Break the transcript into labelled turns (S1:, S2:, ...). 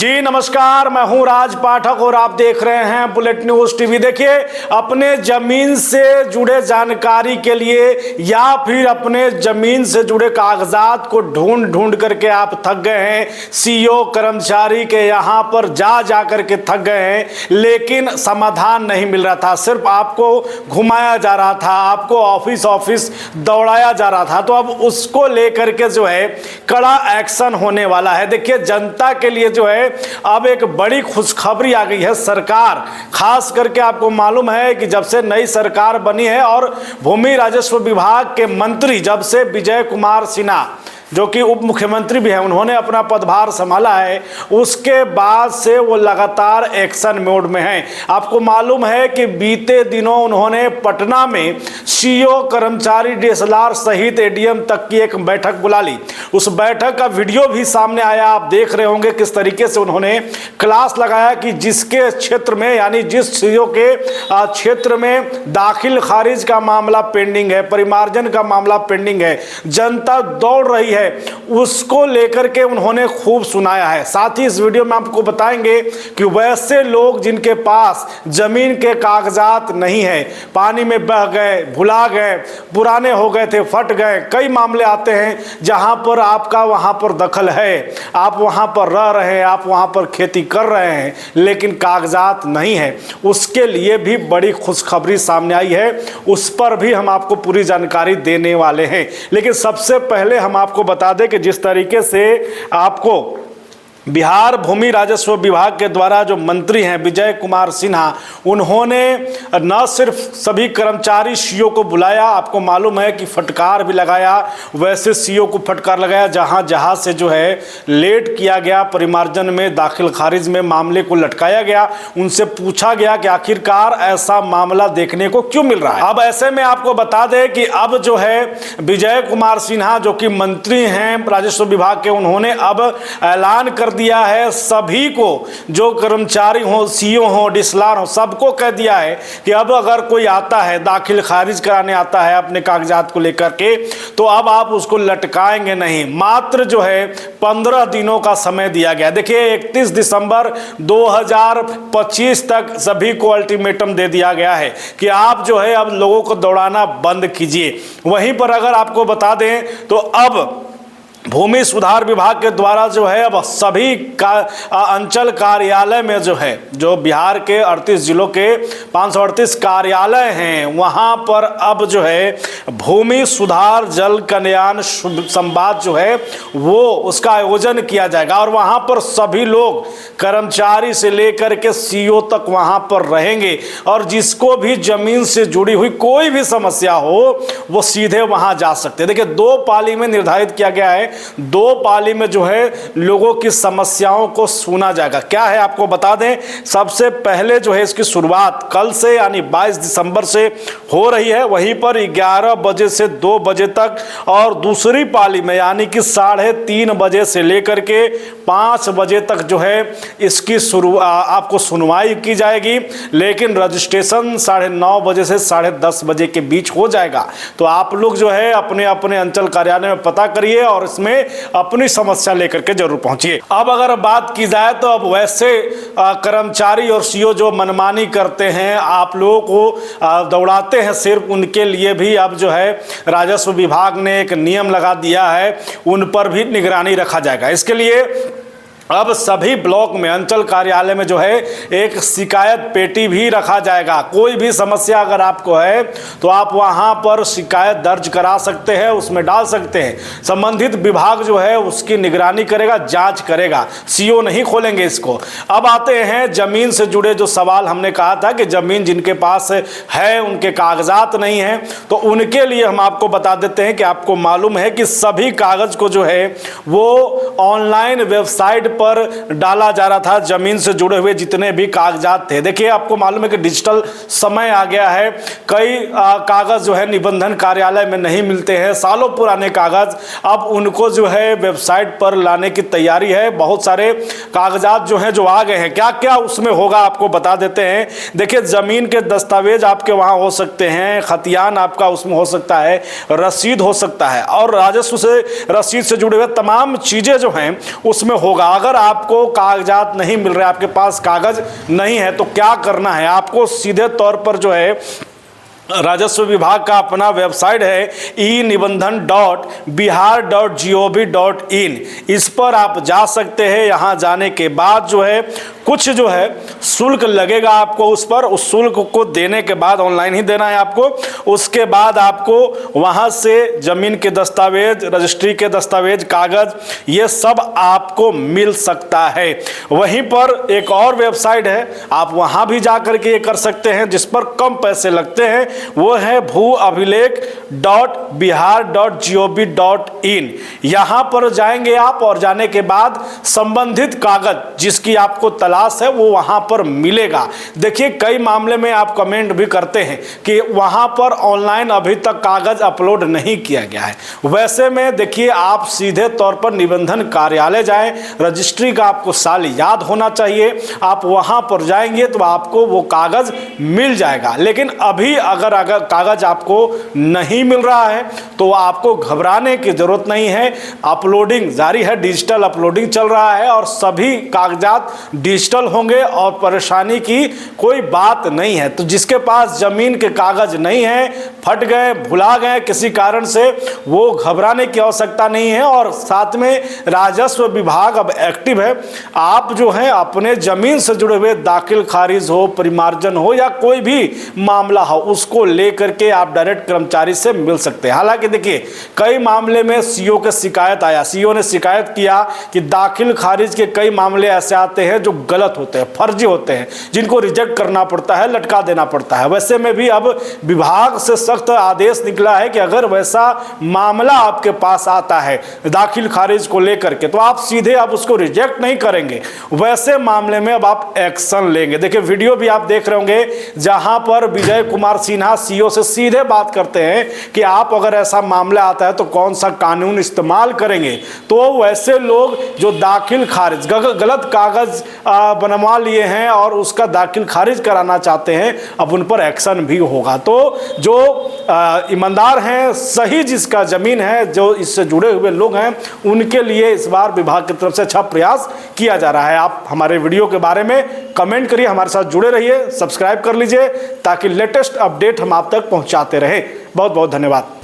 S1: जी नमस्कार, मैं हूं राज पाठक और आप देख रहे हैं बुलेट न्यूज टीवी। देखिए, अपने जमीन से जुड़े जानकारी के लिए या फिर अपने जमीन से जुड़े कागजात को ढूंढ ढूंढ करके आप थक गए हैं। सीईओ कर्मचारी के यहां पर जा करके थक गए हैं, लेकिन समाधान नहीं मिल रहा था। सिर्फ आपको घुमाया जा रहा था, आपको ऑफिस दौड़ाया जा रहा था। तो अब उसको लेकर के जो है कड़ा एक्शन होने वाला है। देखिए, जनता के लिए जो है अब एक बड़ी खुशखबरी आ गई है। सरकार, खास करके आपको मालूम है कि जब से नई सरकार बनी है और भूमि राजस्व विभाग के मंत्री जब से विजय कुमार सिन्हा जो कि उप मुख्यमंत्री भी हैं, उन्होंने अपना पदभार संभाला है, उसके बाद से वो लगातार एक्शन मोड में हैं। आपको मालूम है कि बीते दिनों उन्होंने पटना में सीईओ कर्मचारी डीएसएलआर सहित एडीएम तक की एक बैठक बुला ली। उस बैठक का वीडियो भी सामने आया, आप देख रहे होंगे किस तरीके से उन्होंने क्लास लगाया कि जिसके क्षेत्र में, यानी जिस सीईओ के क्षेत्र में दाखिल खारिज का मामला पेंडिंग है, परिमार्जन का मामला पेंडिंग है, जनता दौड़ रही है, उसको लेकर के उन्होंने खूब सुनाया है। साथ ही इस वीडियो में आपको बताएंगे कि वैसे लोग जिनके पास जमीन के कागजात नहीं है, पानी में बह गए, भुला गए, पुराने हो गए थे, फट गए, कई मामले आते हैं जहां पर आपका वहां पर दखल है, आप वहां पर रह रहे हैं, आप वहां पर खेती कर रहे हैं, लेकिन कागजात नहीं है, उसके लिए भी बड़ी खुशखबरी सामने आई है। उस पर भी हम आपको पूरी जानकारी देने वाले हैं। लेकिन सबसे पहले हम आपको बता दें कि जिस तरीके से आपको बिहार भूमि राजस्व विभाग के द्वारा जो मंत्री हैं विजय कुमार सिन्हा, उन्होंने न सिर्फ सभी कर्मचारी सीईओ को बुलाया, आपको मालूम है कि फटकार भी लगाया। वैसे सीईओ को फटकार लगाया जहां से जो है लेट किया गया, परिमार्जन में, दाखिल खारिज में मामले को लटकाया गया। उनसे पूछा गया कि आखिरकार ऐसा मामला देखने को क्यों मिल रहा है। अब ऐसे में आपको बता दें कि अब जो है विजय कुमार सिन्हा जो कि मंत्री हैं राजस्व विभाग के, उन्होंने अब ऐलान कर दिया है सभी को, जो कर्मचारी हो, सीईओ हो, डीएसएलआर हो, सबको कह दिया है कि अब अगर कोई आता है, दाखिल खारिज कराने आता है अपने कागजात को लेकर के, तो अब आप उसको लटकाएंगे नहीं। मात्र जो है 15 दिनों का समय दिया गया। देखिए, 31 दिसंबर 2025 तक सभी को अल्टीमेटम दे दिया गया है कि आप जो है अब लोगों को दौड़ाना बंद कीजिए। वहीं पर अगर आपको बता दें तो अब भूमि सुधार विभाग के द्वारा जो है अब सभी अंचल कार्यालय में जो है, जो बिहार के 38 जिलों के 538 कार्यालय हैं, वहां पर अब जो है भूमि सुधार जल कल्याण संवाद जो है वो उसका आयोजन किया जाएगा। और वहां पर सभी लोग, कर्मचारी से लेकर के सीईओ तक वहां पर रहेंगे, और जिसको भी जमीन से जुड़ी हुई कोई भी समस्या हो वो सीधे वहां जा सकते हैं। देखिए, 2 पाली में निर्धारित किया गया है, 2 पाली में जो है लोगों की समस्याओं को सुना जाएगा। क्या है आपको बता दें, सबसे पहले जो है इसकी शुरुआत कल से यानी 22 दिसंबर से हो रही है, वहीं पर 11 बजे से 2 बजे तक, और दूसरी पाली में यानी कि 3:30 बजे से लेकर के 5 बजे तक जो है इसकी आपको सुनवाई की जाएगी। लेकिन रजिस्ट्रेशन 9:30 बजे से 10:30 बजे के बीच हो जाएगा। तो आप लोग जो है अपने अपने अंचल कार्यालय में पता करिए और इसमें अपनी समस्या लेकर के जरूर पहुंचिए। अब अगर बात की जाए तो अब वैसे कर्मचारी और सीईओ जो मनमानी करते हैं, आप लोगों को दौड़ाते हैं, सिर्फ उनके लिए भी अब जो है राजस्व विभाग ने एक नियम लगा दिया है, उन पर भी निगरानी रखा जाएगा। इसके लिए अब सभी ब्लॉक में, अंचल कार्यालय में जो है एक शिकायत पेटी भी रखा जाएगा। कोई भी समस्या अगर आपको है तो आप वहां पर शिकायत दर्ज करा सकते हैं, उसमें डाल सकते हैं। संबंधित विभाग जो है उसकी निगरानी करेगा, जांच करेगा, सीईओ नहीं खोलेंगे इसको। अब आते हैं जमीन से जुड़े जो सवाल हमने कहा था कि जमीन जिनके पास है, उनके कागजात नहीं है, तो उनके लिए हम आपको बता देते हैं कि आपको मालूम है कि सभी कागज को जो है वो ऑनलाइन वेबसाइट पर डाला जा रहा था, जमीन से जुड़े हुए जितने भी कागजात थे। देखिए, आपको मालूम है कि डिजिटल समय आ गया है, कई कागज जो है निबंधन कार्यालय में नहीं मिलते हैं, सालों पुराने कागज, अब उनको जो है वेबसाइट पर लाने की तैयारी है। बहुत सारे कागजात जो हैं जो आ गए हैं, क्या क्या उसमें होगा आपको बता देते हैं। देखिए, जमीन के दस्तावेज आपके वहां हो सकते हैं, खतियान आपका उसमें हो सकता है, रसीद हो सकता है, और राजस्व से रसीद से जुड़े हुए तमाम चीजें जो हैं उसमें होगा। अगर आपको कागजात नहीं मिल रहे, आपके पास कागज नहीं है, तो क्या करना है आपको? सीधे तौर पर जो है राजस्व विभाग का अपना वेबसाइट है e-निबंधन.bihar.gov.in, इस पर आप जा सकते हैं। यहाँ जाने के बाद जो है कुछ जो है शुल्क लगेगा आपको उस पर, उस शुल्क को देने के बाद, ऑनलाइन ही देना है आपको, उसके बाद आपको वहाँ से ज़मीन के दस्तावेज, रजिस्ट्री के दस्तावेज, कागज़, ये सब आपको मिल सकता है। वहीं पर एक और वेबसाइट है, आप वहाँ भी जा कर के ये कर सकते हैं, जिस पर कम पैसे लगते हैं, वो है भू-अभिलेख.bihar.gov.in। यहाँ पर जाएंगे आप और जाने के बाद संबंधित कागज जिसकी आपको तलाश है वो वहाँ पर मिलेगा। देखिए कई मामले में आप कमेंट भी करते हैं कि वहाँ पर ऑनलाइन अभी तक कागज अपलोड नहीं किया गया है। वैसे में देखिए आप सीधे तौर पर निबंधन कार्यालय जाएं, रजिस्ट्री का आपको साल याद होना चाहिए, आप वहाँ पर जाएंगे तो आपको वो कागज मिल जाएगा। लेकिन अभी अगर कागज आपको नहीं मिल रहा है तो आपको घबराने की जरूरत नहीं है। अपलोडिंग जारी है, डिजिटल अपलोडिंग चल रहा है और सभी कागजात डिजिटल होंगे और परेशानी की कोई बात नहीं है। तो जिसके पास जमीन के कागज नहीं है, फट गए, भुला गए किसी कारण से, वो घबराने की आवश्यकता नहीं है। और साथ में राजस्व विभाग अब एक्टिव है। आप जो है अपने जमीन से जुड़े हुए दाखिल खारिज हो, परिमार्जन हो या कोई भी मामला हो, उसको लेकर के आप डायरेक्ट कर्मचारी से मिल सकते हैं। हालांकि देखिए कई मामले में सीओ के शिकायत आया, सीओ ने शिकायत किया कि दाखिल खारिज के कई मामले ऐसे आते हैं जो गलत होते हैं, फर्जी होते हैं, जिनको रिजेक्ट करना पड़ता है, लटका देना पड़ता है। वैसे में भी अब विभाग से सख्त आदेश निकला है कि अगर वैसा मामला आपके पास आता है दाखिल खारिज को लेकर के, तो आप सीधे अब उसको रिजेक्ट नहीं करेंगे, वैसे मामले में अब आप एक्शन लेंगे। देखिए वीडियो भी आप देख रहे होंगे जहां पर विजय कुमार सिन्हा सीओ से सीधे बात करते हैं कि आप अगर ऐसा मामला आता है तो कौन सा कानून इस्तेमाल करेंगे। तो वैसे लोग जो दाखिल खारिज गलत कागज बनवा लिए हैं और उसका दाखिल खारिज कराना चाहते हैं, अब उन पर एक्शन भी होगा। तो जो ईमानदार हैं, सही जिसका जमीन है, जो इससे जुड़े हुए लोग हैं, उनके लिए इस बार विभाग की तरफ से अच्छा प्रयास किया जा रहा है। आप हमारे वीडियो के बारे में कमेंट करिए, हमारे साथ जुड़े रहिए, सब्सक्राइब कर लीजिए ताकि लेटेस्ट अपडेट हम आप तक पहुंचाते रहे। बहुत बहुत धन्यवाद।